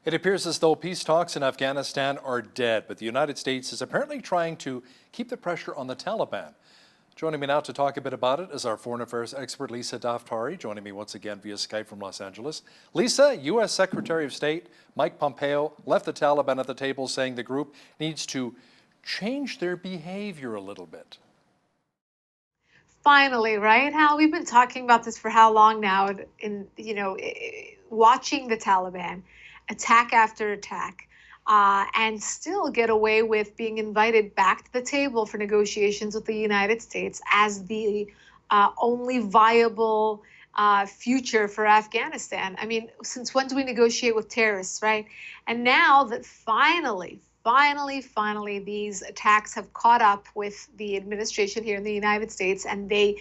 It appears as though peace talks in Afghanistan are dead, but the United States is apparently trying to keep the pressure on the Taliban. Joining me now to talk a bit about it is our foreign affairs expert, Lisa Daftari, joining me once again via Skype from Los Angeles. Lisa, U.S. Secretary of State Mike Pompeo left the Taliban at the table, saying the group needs to change their behavior a little bit. Finally, right, Hal? We've been talking about this for how long now? Watching the Taliban attack after attack, and still get away with being invited back to the table for negotiations with the United States as the only viable future for Afghanistan. I mean, since when do we negotiate with terrorists, right? And now that finally, these attacks have caught up with the administration here in the United States, and they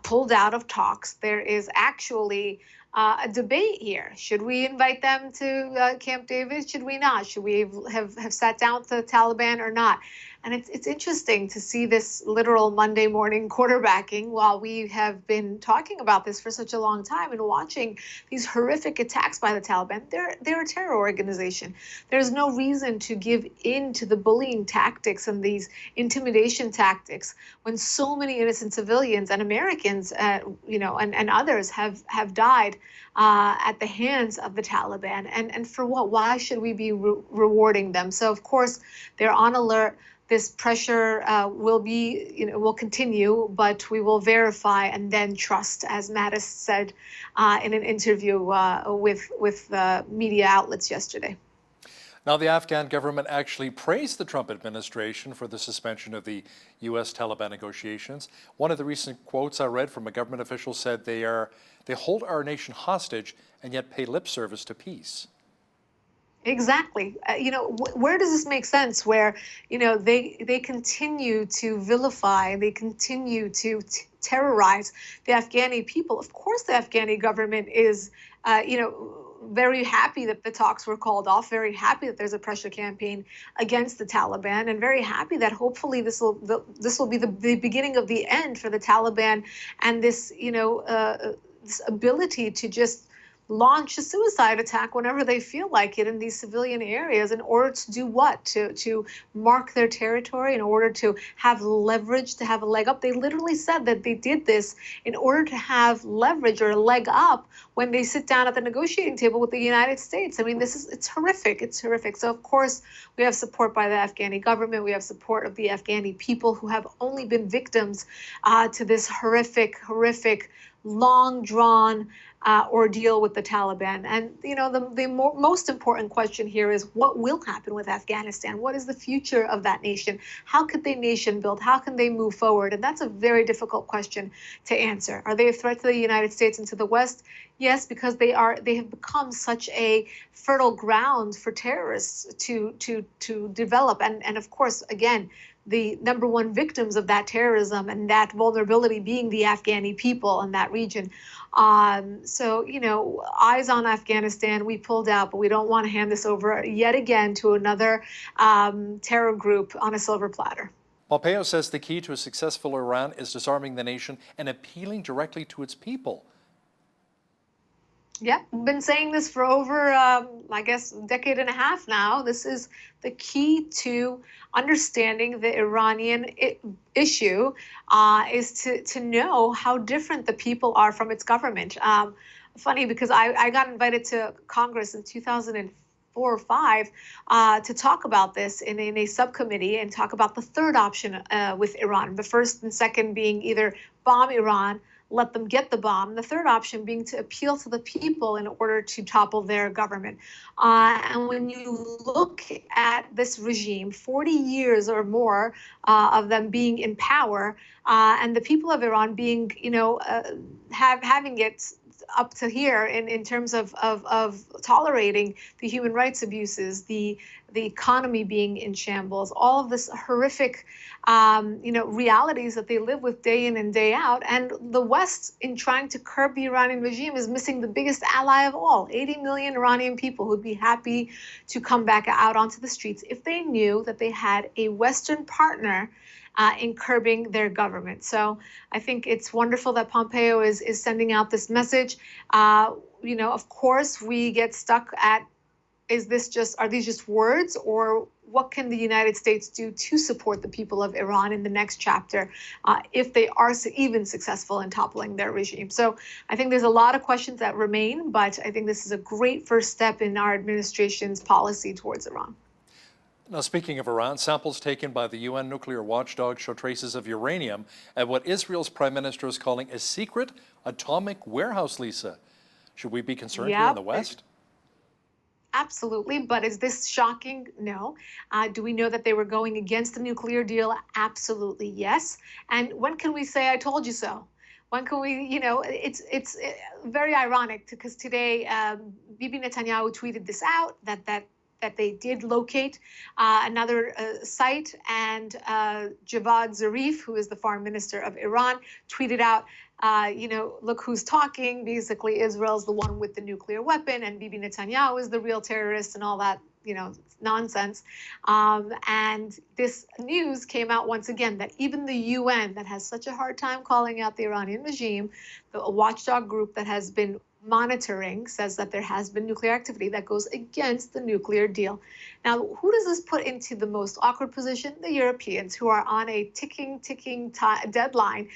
pulled out of talks. There is actually a debate here. Should we invite them to Camp David? Should we not? Should we have sat down with the Taliban or not? And it's interesting to see this literal Monday morning quarterbacking while we have been talking about this for such a long time and watching these horrific attacks by the Taliban. They're a terror organization. There's no reason to give in to the bullying tactics and these intimidation tactics when so many innocent civilians and Americans, and others have died at the hands of the Taliban. And for what? Why should we be rewarding them? So of course they're on alert. This pressure will continue, but we will verify and then trust, as Mattis said in an interview with media outlets yesterday. Now, the Afghan government actually praised the Trump administration for the suspension of the U.S. Taliban negotiations. One of the recent quotes I read from a government official said they hold our nation hostage and yet pay lip service to peace. Exactly. Where does this make sense? Where, they continue to vilify, they continue to terrorize the Afghani people. Of course, the Afghani government is, very happy that the talks were called off, very happy that there's a pressure campaign against the Taliban, and very happy that hopefully this will be the beginning of the end for the Taliban and this, this ability to just launch a suicide attack whenever they feel like it in these civilian areas in order to do what? To mark their territory, in order to have leverage, to have a leg up. They literally said that they did this in order to have leverage or a leg up when they sit down at the negotiating table with the United States. I mean, it's horrific. It's horrific. So of course, we have support by the Afghani government. We have support of the Afghani people who have only been victims to this horrific, long drawn ordeal with the Taliban. And, the most important question here is what will happen with Afghanistan? What is the future of that nation? How could they nation build? How can they move forward? And that's a very difficult question to answer. Are they a threat to the United States and to the West? Yes, because they have become such a fertile ground for terrorists to develop. And of course, again, the number one victims of that terrorism and that vulnerability being the Afghani people in that region. So, eyes on Afghanistan, we pulled out, but we don't want to hand this over yet again to another terror group on a silver platter. Pompeo says the key to a successful Iran is disarming the nation and appealing directly to its people. Yeah, we've been saying this for over, a decade and a half now. This is the key to understanding the Iranian issue, is to know how different the people are from its government. Funny, because I got invited to Congress in 2004 or 5 to talk about this in a subcommittee and talk about the third option with Iran. The first and second being either bomb Iran, let them get the bomb. The third option being to appeal to the people in order to topple their government. And when you look at this regime, 40 years or more of them being in power, and the people of Iran being, having it up to here in terms of tolerating the human rights abuses, the economy being in shambles, all of this horrific, realities that they live with day in and day out. And the West, in trying to curb the Iranian regime, is missing the biggest ally of all, 80 million Iranian people who'd be happy to come back out onto the streets if they knew that they had a Western partner in curbing their government. So I think it's wonderful that Pompeo is sending out this message. Of course, we get stuck at are these just words, or what can the United States do to support the people of Iran in the next chapter if they are even successful in toppling their regime? So I think there's a lot of questions that remain, but I think this is a great first step in our administration's policy towards Iran. Now, speaking of Iran, samples taken by the UN nuclear watchdog show traces of uranium at what Israel's prime minister is calling a secret atomic warehouse, Lisa. Should we be concerned here in the Yep. West? Absolutely, but is this shocking? No. Do we know that they were going against the nuclear deal? Absolutely, yes. And when can we say, I told you so? When can we, it's very ironic because today Bibi Netanyahu tweeted this out that they did locate another site, and Javad Zarif, who is the foreign minister of Iran, tweeted out, look who's talking. Basically, Israel's the one with the nuclear weapon, and Bibi Netanyahu is the real terrorist, and all that, nonsense. And this news came out once again that even the UN, that has such a hard time calling out the Iranian regime, a watchdog group that has been monitoring, says that there has been nuclear activity that goes against the nuclear deal. Now, who does this put into the most awkward position? The Europeans, who are on a ticking deadline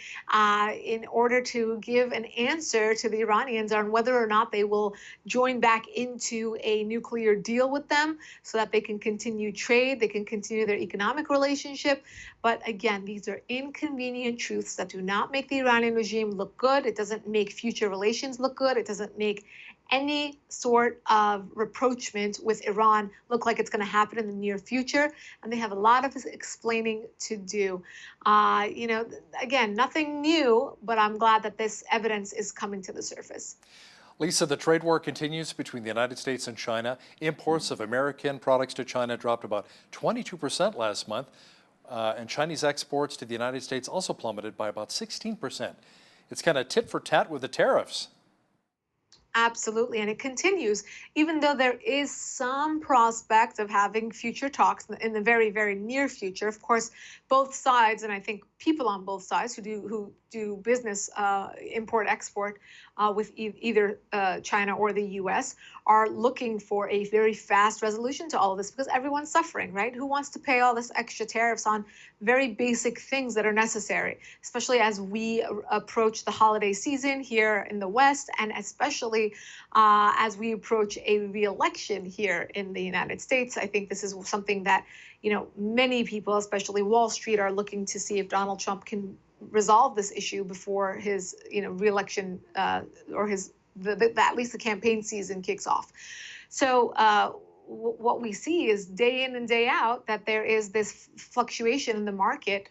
in order to give an answer to the Iranians on whether or not they will join back into a nuclear deal with them so that they can continue trade, they can continue their economic relationship. But again, these are inconvenient truths that do not make the Iranian regime look good. It doesn't make future relations look good. It doesn't make any sort of rapprochement with Iran look like it's going to happen in the near future. And they have a lot of explaining to do. Again, nothing new, but I'm glad that this evidence is coming to the surface. Lisa, the trade war continues between the United States and China. Imports of American products to China dropped about 22% last month. And Chinese exports to the United States also plummeted by about 16%. It's kind of tit for tat with the tariffs. Absolutely. And it continues, even though there is some prospect of having future talks in the very, very near future. Of course, both sides, and I think people on both sides who do business import export with either China or the U.S. are looking for a very fast resolution to all of this because everyone's suffering, right? Who wants to pay all this extra tariffs on very basic things that are necessary, especially as we approach the holiday season here in the West, and especially as we approach a re-election here in the United States. I think this is something that many people, especially Wall Street, are looking to see if Donald Trump can resolve this issue before his, re-election or at least the campaign season kicks off. So what we see is day in and day out that there is this fluctuation in the market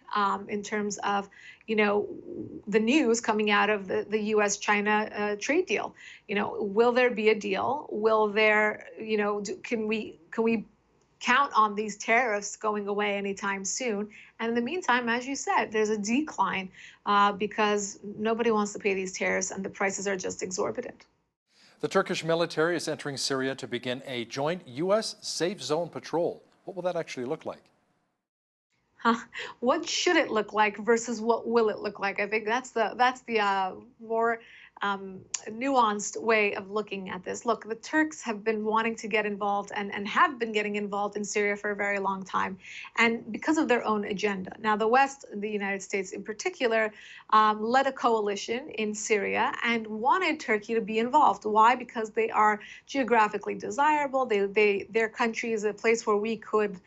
in terms of, the news coming out of the U.S.-China trade deal. Will there be a deal? Will there, can we count on these tariffs going away anytime soon? And in the meantime, as you said, there's a decline because nobody wants to pay these tariffs and the prices are just exorbitant. The Turkish military is entering Syria to begin a joint U.S. safe zone patrol. What will that actually look like? What should it look like versus what will it look like? I think that's the more nuanced way of looking at this. Look, the Turks have been wanting to get involved and have been getting involved in Syria for a very long time, and because of their own agenda. Now, the West, the United States in particular, led a coalition in Syria and wanted Turkey to be involved. Why? Because they are geographically desirable. Their country is a place where we could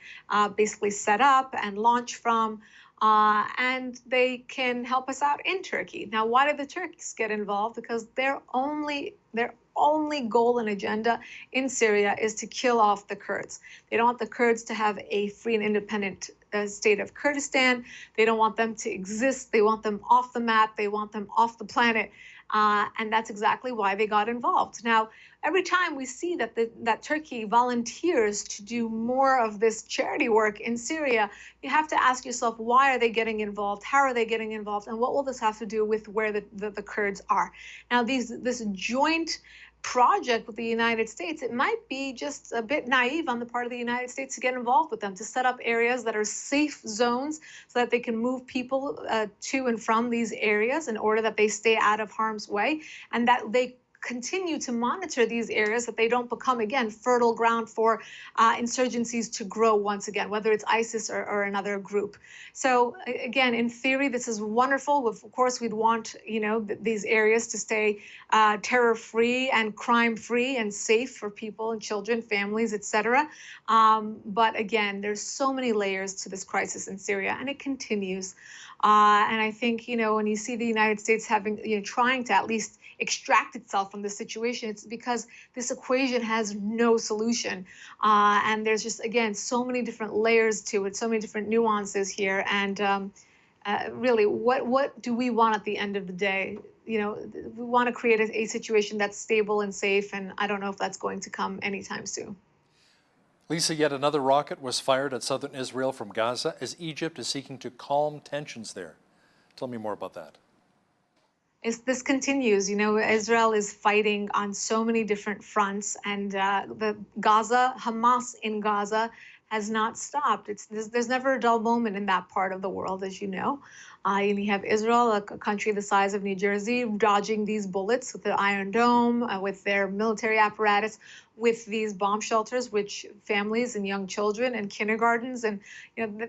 basically set up and launch from. And they can help us out in Turkey. Now, why did the Turks get involved? Because their only goal and agenda in Syria is to kill off the Kurds. They don't want the Kurds to have a free and independent state of Kurdistan. They don't want them to exist. They want them off the map. They want them off the planet. And that's exactly why they got involved. Now, every time we see that Turkey volunteers to do more of this charity work in Syria, you have to ask yourself, why are they getting involved? How are they getting involved? And what will this have to do with where the Kurds are? Now, this joint project with the United States, it might be just a bit naive on the part of the United States to get involved with them, to set up areas that are safe zones so that they can move people to and from these areas in order that they stay out of harm's way, and that they continue to monitor these areas that they don't become, again, fertile ground for insurgencies to grow once again, whether it's ISIS or another group. So again, in theory, this is wonderful. Of course, we'd want, these areas to stay terror-free and crime-free and safe for people and children, families, etc. But again, there's so many layers to this crisis in Syria, and it continues. And I think, when you see the United States having, trying to at least extract itself from this situation, it's because this equation has no solution. And there's just, again, so many different layers to it, so many different nuances here. And really, what do we want at the end of the day? We want to create a situation that's stable and safe, and I don't know if that's going to come anytime soon. Lisa, yet another rocket was fired at southern Israel from Gaza as Egypt is seeking to calm tensions there. Tell me more about that. This continues. Israel is fighting on so many different fronts, and the Hamas in Gaza has not stopped. There's never a dull moment in that part of the world, as you know. And you have Israel, a country the size of New Jersey, dodging these bullets with the Iron Dome, with their military apparatus, with these bomb shelters, which families and young children and kindergartens, and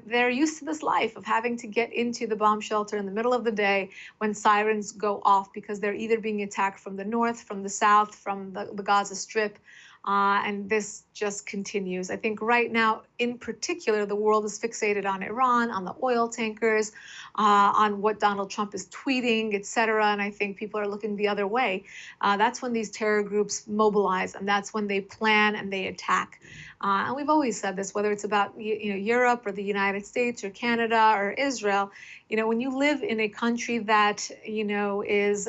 they're used to this life of having to get into the bomb shelter in the middle of the day when sirens go off because they're either being attacked from the north, from the south, from the Gaza Strip. And this just continues. I think right now, in particular, the world is fixated on Iran, on the oil tankers, on what Donald Trump is tweeting, etc. And I think people are looking the other way. That's when these terror groups mobilize, and that's when they plan and they attack. And we've always said this, whether it's about Europe or the United States or Canada or Israel. When you live in a country that is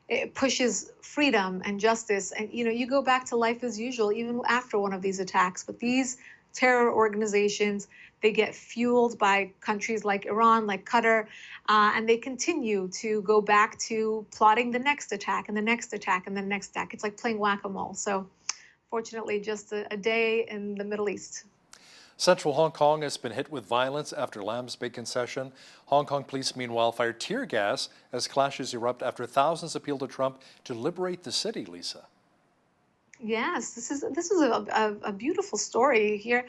it pushes freedom and justice, and you go back to life as usual even after one of these attacks. But these terror organizations, they get fueled by countries like Iran, like Qatar, and they continue to go back to plotting the next attack and the next attack and the next attack. It's like playing whack-a-mole. So fortunately, just a day in the Middle East. Central Hong Kong has been hit with violence after Lam's big concession. Hong Kong police, meanwhile, fired tear gas as clashes erupt after thousands appealed to Trump to liberate the city, Lisa. Yes, this is a beautiful story here.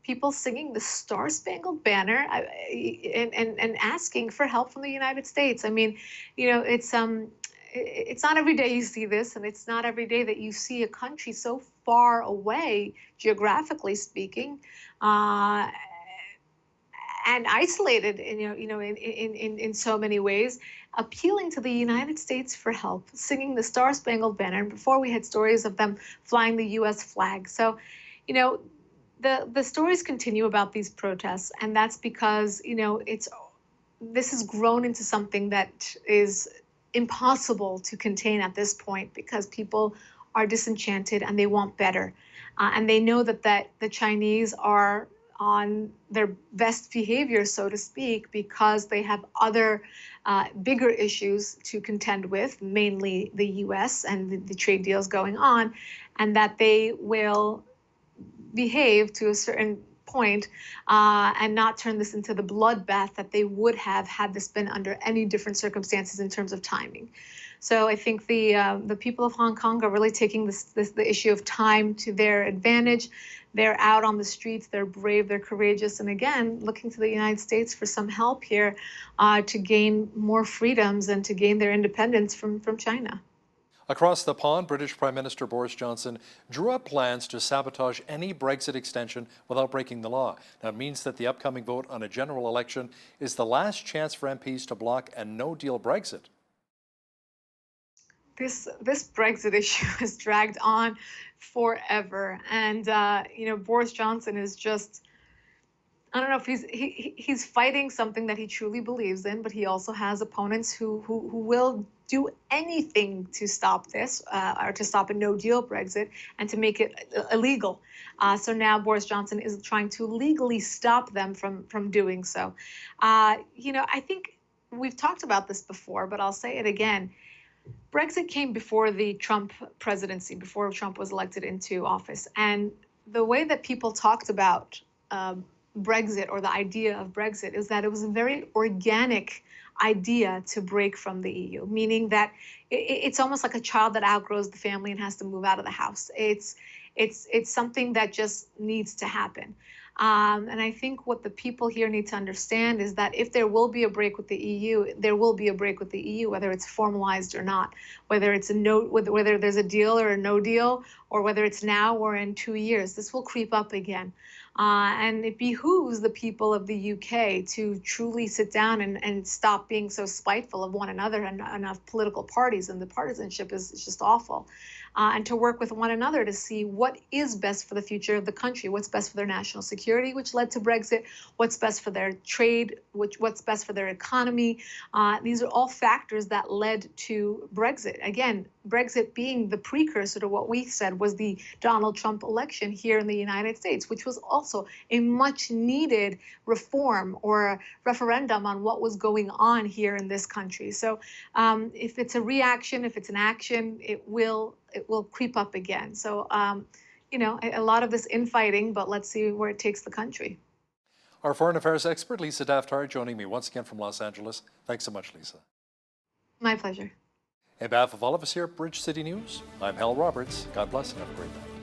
People singing the Star-Spangled Banner and asking for help from the United States. I mean, it's not every day you see this, and it's not every day that you see a country so far away, geographically speaking, and isolated, in so many ways, appealing to the United States for help, singing the Star-Spangled Banner. And before, we had stories of them flying the U.S. flag. So, the stories continue about these protests, and that's because this has grown into something that is impossible to contain at this point, because people are disenchanted and they want better, and they know that the Chinese are on their best behavior, so to speak, because they have other bigger issues to contend with, mainly the U.S. and the trade deals going on, and that they will behave to a certain point and not turn this into the bloodbath that they would have had this been under any different circumstances in terms of timing. So I think the people of Hong Kong are really taking the issue of time to their advantage. They're out on the streets, they're brave, they're courageous, and again, looking to the United States for some help here to gain more freedoms and to gain their independence from China. Across the pond, British Prime Minister Boris Johnson drew up plans to sabotage any Brexit extension without breaking the law. Now, it means that the upcoming vote on a general election is the last chance for MPs to block a no-deal Brexit. This Brexit issue has dragged on forever, and Boris Johnson is just, I don't know if he's fighting something that he truly believes in, but he also has opponents who will do anything to stop this, or to stop a no-deal Brexit and to make it illegal. So now Boris Johnson is trying to legally stop them from doing so. I think we've talked about this before, but I'll say it again. Brexit came before the Trump presidency, before Trump was elected into office. And the way that people talked about Brexit, or the idea of Brexit, is that it was a very organic idea to break from the EU, meaning that it's almost like a child that outgrows the family and has to move out of the house. It's something that just needs to happen. And I think what the people here need to understand is that if there will be a break with the EU, there will be a break with the EU, whether it's formalized or not, whether it's a no, whether there's a deal or a no deal, or whether it's now or in 2 years. This will creep up again. And it behooves the people of the UK to truly sit down and stop being so spiteful of one another and of political parties. And the partisanship is just awful. And to work with one another to see what is best for the future of the country, what's best for their national security, which led to Brexit, what's best for their trade, what's best for their economy. These are all factors that led to Brexit. Again, Brexit being the precursor to what we said was the Donald Trump election here in the United States, which was also a much needed reform or a referendum on what was going on here in this country. So if it's a reaction, if it's an action, it will creep up again. So, a lot of this infighting, but let's see where it takes the country. Our foreign affairs expert, Lisa Daftari, joining me once again from Los Angeles. Thanks so much, Lisa. My pleasure. On behalf of all of us here at Bridge City News, I'm Hal Roberts. God bless and have a great night.